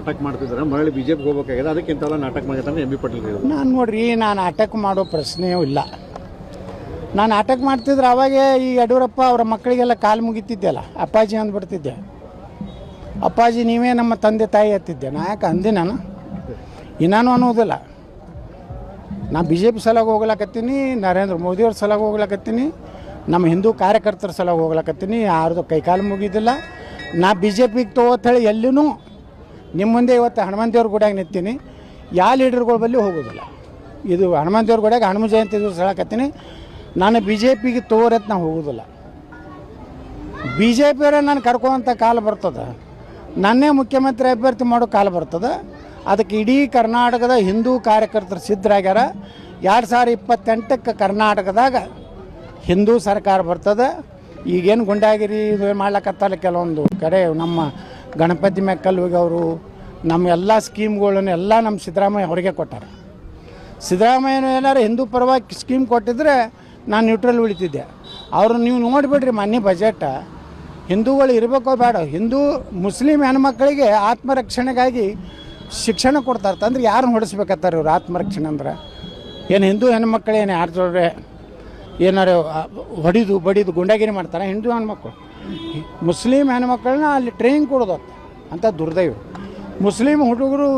Attack ಮಾಡ್ತಿದ್ದಾರೆ, ಮರಳಿ ಬಿಜೆಪಿಗೆ ಹೋಗಬೇಕಾಗಿದೆ, ಅದಕ್ಕೆ ಇಂಥವೆಲ್ಲ ನಾಟಕ ಮಾಡಿರ್ತಾನೆ ಎಂ ಬಿ ಪಾಟೀಲ್ ಹೇಳಿದ್ರು. ನಾನು ನೋಡ್ರಿ, ನಾನು ಅಟ್ಯಾಕ್ ಮಾಡೋ ಪ್ರಶ್ನೆಯೂ ಇಲ್ಲ. ನಾನು ಅಟ್ಯಾಕ್ ಮಾಡ್ತಿದ್ರೆ ಅವಾಗೇ ಈ ಯಡಿಯೂರಪ್ಪ ಅವರ ಮಕ್ಕಳಿಗೆಲ್ಲ ಕಾಲು ಮುಗಿತಿದ್ದೆಲ್ಲ, ಅಪ್ಪಾಜಿ ಅಂದ್ಬಿಡ್ತಿದ್ದೆ. ಅಪ್ಪಾಜಿ ನೀವೇ ನಮ್ಮ ತಂದೆ ತಾಯಿ ಹತ್ತಿದ್ದೆ. ನಾ ಯಾಕೆ ಅಂದೆ? ನಾನು ಇನ್ನೂ ಅನ್ನೋದಿಲ್ಲ. ನಾ ಬಿ ಜೆ ಪಿ ಸಲಾಗಿ ಹೋಗ್ಲಕತ್ತೀನಿ, ನರೇಂದ್ರ ಮೋದಿಯವ್ರ ಸಲಾಗಿ ಹೋಗ್ಲಕತ್ತೀನಿ, ನಮ್ಮ ಹಿಂದೂ ಕಾರ್ಯಕರ್ತರ ಸಲಾಗಿ ಹೋಗ್ಲಕತ್ತೀನಿ. ಯಾರ್ದು ಕೈಕಾಲು ಮುಗಿದಿಲ್ಲ. ನಾ ಬಿ ಜೆ ಪಿಗೆ ತಗೋತೇಳಿ ಎಲ್ಲಿನೂ ನಿಮ್ಮ ಮುಂದೆ ಇವತ್ತು ಹನುಮಂತೇವ್ರ ಗುಡಿಯಾಗ ನಿಂತೀನಿ. ಯಾವ ಲೀಡರ್ಗಳ ಬಳಿ ಹೋಗೋದಿಲ್ಲ. ಇದು ಹನುಮಂತೇವ್ರ ಗುಡಿಯಾಗ ಹನುಮ ಜಯಂತಿ ದಿವಸ ಹೇಳಕತ್ತೀನಿ, ನಾನು ಬಿ ಜೆ ಪಿಗೆ ತಗೋರತ್ ನಾವು ಹೋಗೋದಿಲ್ಲ. ಬಿ ಜೆ ಪಿಯವರೇ ನಾನು ಕರ್ಕೋವಂಥ ಕಾಲ ಬರ್ತದೆ, ನನ್ನೇ ಮುಖ್ಯಮಂತ್ರಿ ಅಭ್ಯರ್ಥಿ ಮಾಡೋ ಕಾಲ ಬರ್ತದೆ. ಅದಕ್ಕೆ ಇಡೀ ಕರ್ನಾಟಕದ ಹಿಂದೂ ಕಾರ್ಯಕರ್ತರು ಸಿದ್ಧರಾಗ್ಯಾರ. 2028ಕ್ಕೆ ಕರ್ನಾಟಕದಾಗ ಹಿಂದೂ ಸರ್ಕಾರ ಬರ್ತದೆ. ಈಗೇನು ಗುಂಡಾಗಿರಿ ಇದು ಮಾಡ್ಲಕತ್ತಲ್ಲ ಕೆಲವೊಂದು ಕಡೆ, ನಮ್ಮ ಗಣಪತಿ ಮೆಕ್ಕಲ್ ಹೋಗಿ ನಮ್ಮ ಎಲ್ಲ ಸ್ಕೀಮ್ಗಳನ್ನು ಎಲ್ಲ ನಮ್ಮ ಸಿದ್ದರಾಮಯ್ಯ ಅವರಿಗೆ ಕೊಟ್ಟಾರೆ. ಸಿದ್ದರಾಮಯ್ಯನು ಏನಾರು ಹಿಂದೂ ಪರವಾಗಿ ಸ್ಕೀಮ್ ಕೊಟ್ಟಿದ್ರೆ ನಾನು ನ್ಯೂಟ್ರಲ್ ಉಳಿತಿದ್ದೆ. ಅವರು ನೀವು ನೋಡಿಬಿಡ್ರಿ ಮೊನ್ನೆ ಬಜೆಟ್, ಹಿಂದೂಗಳು ಇರಬೇಕೋ ಬೇಡ, ಹಿಂದೂ ಮುಸ್ಲಿಂ ಹೆಣ್ಮಕ್ಳಿಗೆ ಆತ್ಮರಕ್ಷಣೆಗಾಗಿ ಶಿಕ್ಷಣ ಕೊಡ್ತಾರೆ. ಅಂದ್ರೆ ಯಾರನ್ನ ಹೊಡಿಸ್ಬೇಕತ್ತಾರೆ ಇವ್ರು? ಆತ್ಮರಕ್ಷಣೆ ಅಂದ್ರೆ ಏನು ಹಿಂದೂ ಹೆಣ್ಮಕ್ಳು ಏನು ಯಾರು ಜೋಡ್ರೆ ಏನಾರು ಹೊಡಿದು ಬಡಿದು ಗುಂಡಾಗಿರಿ ಮಾಡ್ತಾರೆ ಹಿಂದೂ ಹೆಣ್ಮಕ್ಳು? ಮುಸ್ಲಿಂ ಹೆಣ್ಮಕ್ಳನ್ನ ಅಲ್ಲಿ ಟ್ರೈನಿಂಗ್ ಕೊಡೋದು ಅಂತ ದುರ್ದೈವ. ಮುಸ್ಲಿಂ ಹುಡುಗರು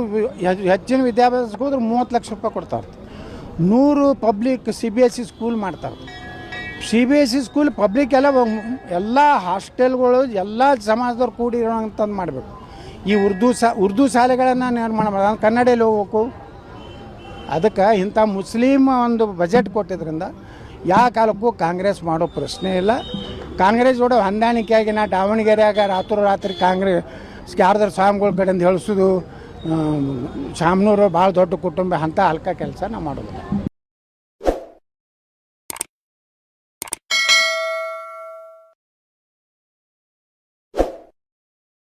ಹೆಚ್ಚಿನ ವಿದ್ಯಾಭ್ಯಾಸಕ್ಕೆ ಹೋದ್ರೆ 30 ಲಕ್ಷ ರೂಪಾಯಿ ಕೊಡ್ತಾರೆ. 100 ಪಬ್ಲಿಕ್ CBSE ಸ್ಕೂಲ್ ಮಾಡ್ತಾರೆ. CBSE ಸ್ಕೂಲ್ ಪಬ್ಲಿಕ್ ಎಲ್ಲ ಹಾಸ್ಟೆಲ್ಗಳು ಎಲ್ಲ ಸಮಾಜದವ್ರು ಕೂಡಿರೋಂಥದ್ದು ಮಾಡಬೇಕು. ಈ ಉರ್ದು ಶಾಲೆಗಳನ್ನು ನಿರ್ಮಾಣ ಮಾಡೋದು, ಕನ್ನಡದಲ್ಲಿ ಹೋಗ್ಬೇಕು. ಅದಕ್ಕೆ ಇಂಥ ಮುಸ್ಲಿಮ್ ಒಂದು ಬಜೆಟ್ ಕೊಟ್ಟಿದ್ರಿಂದ ಯಾವ ಕಾಲಕ್ಕೂ ಕಾಂಗ್ರೆಸ್ ಮಾಡೋ ಪ್ರಶ್ನೆ ಇಲ್ಲ. ಕಾಂಗ್ರೆಸ್ ಕೂಡ ಹೊಂದಾಣಿಕೆಯಾಗಿ ನಾ ದಾವಣಗೆರೆಯಾಗ ರಾತ್ರಿ ಕಾಂಗ್ರೆಸ್ ಯಾರ್ದಾರ ಸ್ವಾಮಿಗಳ ಕಡೆಯಿಂದ ಹೇಳಿಸೋದು, ಶಾಮನೂರು ಭಾಳ ದೊಡ್ಡ ಕುಟುಂಬ, ಅಂಥ ಹಲ್ಕ ಕೆಲಸ ನಾವು ಮಾಡೋದಿಲ್ಲ.